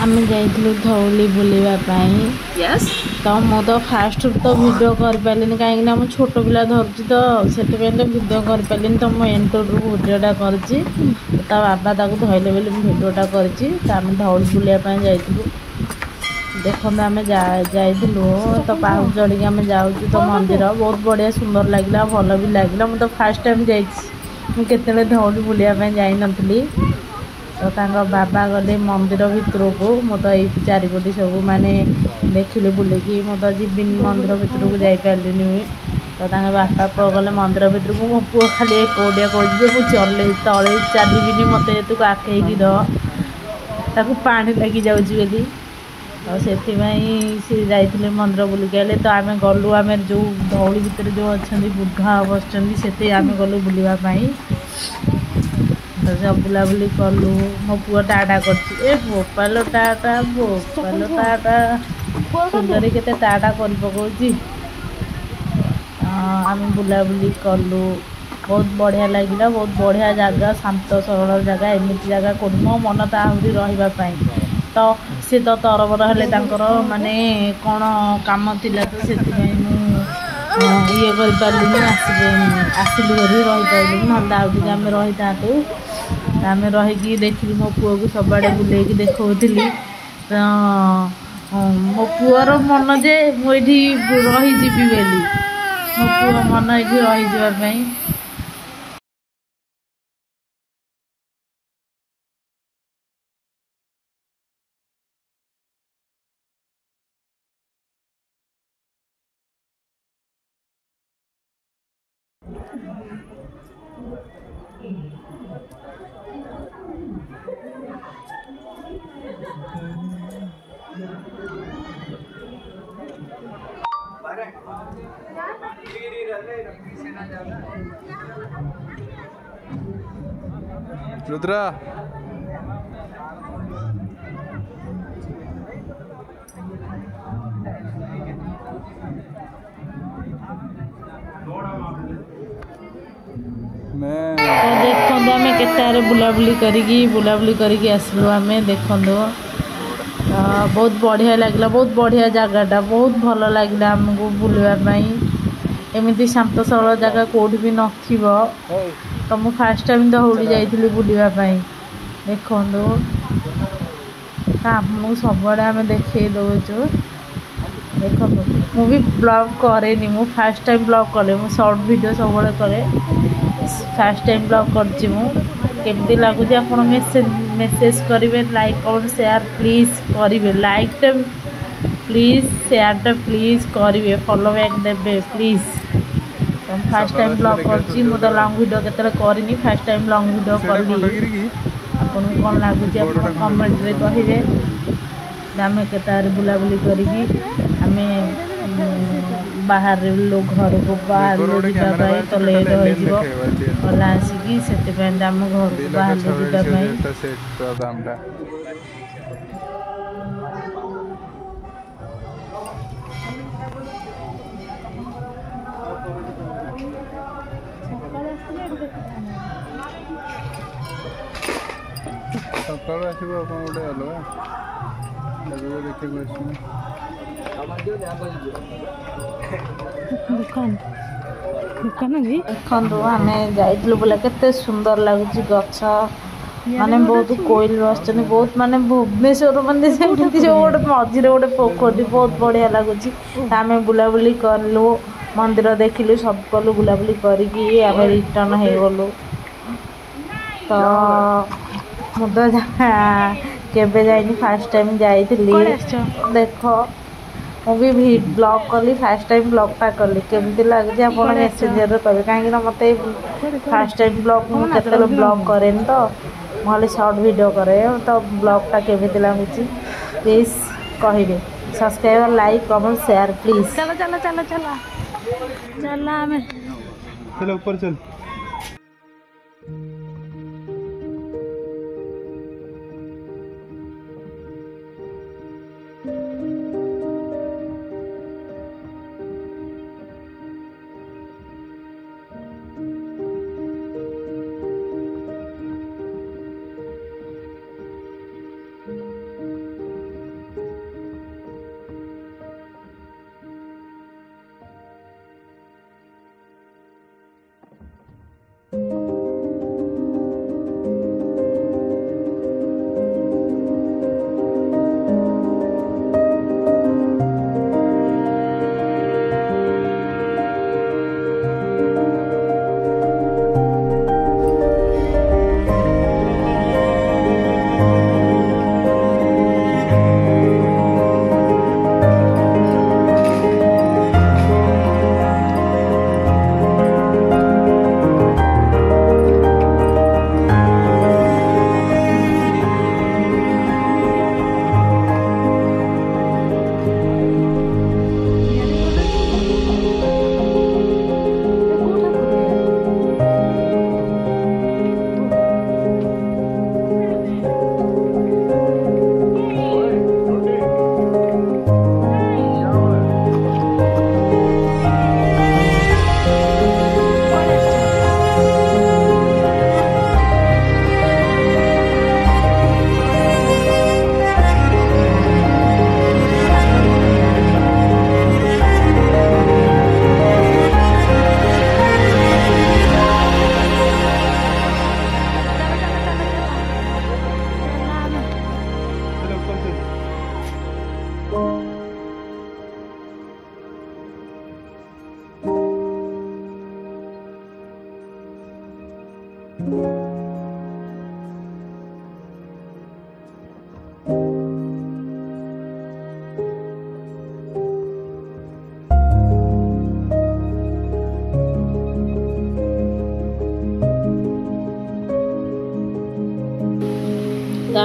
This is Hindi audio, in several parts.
आम जाइलु धौली बुलावाई यस तो मु तो फास्ट तो भिडियो कर पारे कहीं मो छोट पिला धरती तो से भिडियो कर पारे तो मुझे एंटर भिडियोटा कर बाबा धरले बोली भिडियोटा कर धौली बुलावाई जाइलु देखो आम जाइलु तो पाहु चढ़ी आम जाऊँ तो मंदिर बहुत बढ़िया सुंदर लगे भल भी लगे मुझे तो फास्ट टाइम जाते धौली बुलावाई जाइनी तो बाबा गले मंदिर भितर को मु तो ये चारिपटी सब माने देखिले बुलेकी मु तो जीवन मंदिर भितर को जापारे तो बापा गले मंदिर भितर को मो पु खाली एकोटिया कह चल तले चलि मत तू आखेक दू पानी लगी जाऊँगी तो से जाइए मंदिर बुलिक आए तो आम गलु आम जो धौली भितर जो अच्छा बुढ़ा बस से आम गलु बुलावाई तो बुलाबुली कलु मो पुआ टाटा कर भोपाल टाटा सुंदरी के टाटा कर पकाउची आम बुलाबुली कलु बहुत बढ़िया लगे बहुत बढ़िया जगह शांत सरल जगह एमती जगह कौन मो मन तो आहरी रही तो सी तो तरबर हेले माने कौन काम थिला तो से ये कर आसिलु रही पारे ना आम रही था आम रहीकि देखिली मो पुओ को सब आड़े बुलेकी देखी मो पुअर मन जे मुझे रहीजी बोली मो पुओ मन ये रही रुद्रा मैं तो देखो आम केतारे बुलाबुली करके आसलु आम देखो बहुत बढ़िया लगे बहुत बढ़िया जगहटा बहुत भल लगे आमको बुलवाई एमती शांत सरल जगह कौटी भी न तो मुझे फास्ट टाइम दौड़ी जाइली बुलावाई देखो आमको सब आम देखे दौचु देखो मुझे ब्लॉग करे मु फास्ट टाइम ब्लॉग कले मु शॉर्ट वीडियो सब करे फास्ट टाइम ब्लॉग करमती लगुच आप मेसेज करेंगे लाइक कमेंट शेयर प्लीज करेंगे लाइक टा प्लीज शेयर टा प्लीज करेंगे फॉलो बैक देवे प्लीज तो फास्ट टाइम ब्लॉग कर तो लॉन्ग वीडियो केतरे करनी फास्ट टाइम लॉन्ग वीडियो करी आपन कौन लगुच आप कमेंट रे कहे आम केतार बुलाबुली करी आम बाहर लोग घर को बाहर जावाई तो लेट हो आसिकी से आम घर को बाहर जावाई सकाल आसो गोटे अलग देखा दुकान देखो आम जाइलु बोला केते सुंदर लगुच गछ माने बहुत कोईल बस बहुत माने भुवनेश्वर माने जो गोटे मझे गोटे पोखरी बहुत बढ़िया लगुच आम बुलाबुली कलु मंदिर देखिलु सब कलु बुलाबुली करके आम रिटर्न हो गलु तो मुझे केबे जाइनी फास्ट टाइम जाइली देखो मुझे ब्लॉग कली फास्ट टाइम ब्लॉगटा कली केमती लगे आप मेसेंजर कहे कहीं मत फास्ट टाइम ब्लॉग मुझे ब्लॉग करे तो मुझे शॉर्ट वीडियो करे तो ब्लॉगटा केमती लगुच प्लीज कहे subscribe like comment share please चलो चलो चलो चलो चल आम चलो ऊपर चल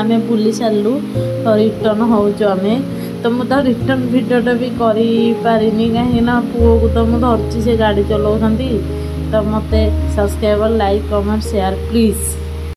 आम बुली सारू तो रिटर्न होचु आम तो मुझे रिटर्न भिडियोटा भी करें कहीं पुओ को तो मुझे धरची से गाड़ी चलाऊँ तो मत subscriber like comment share please.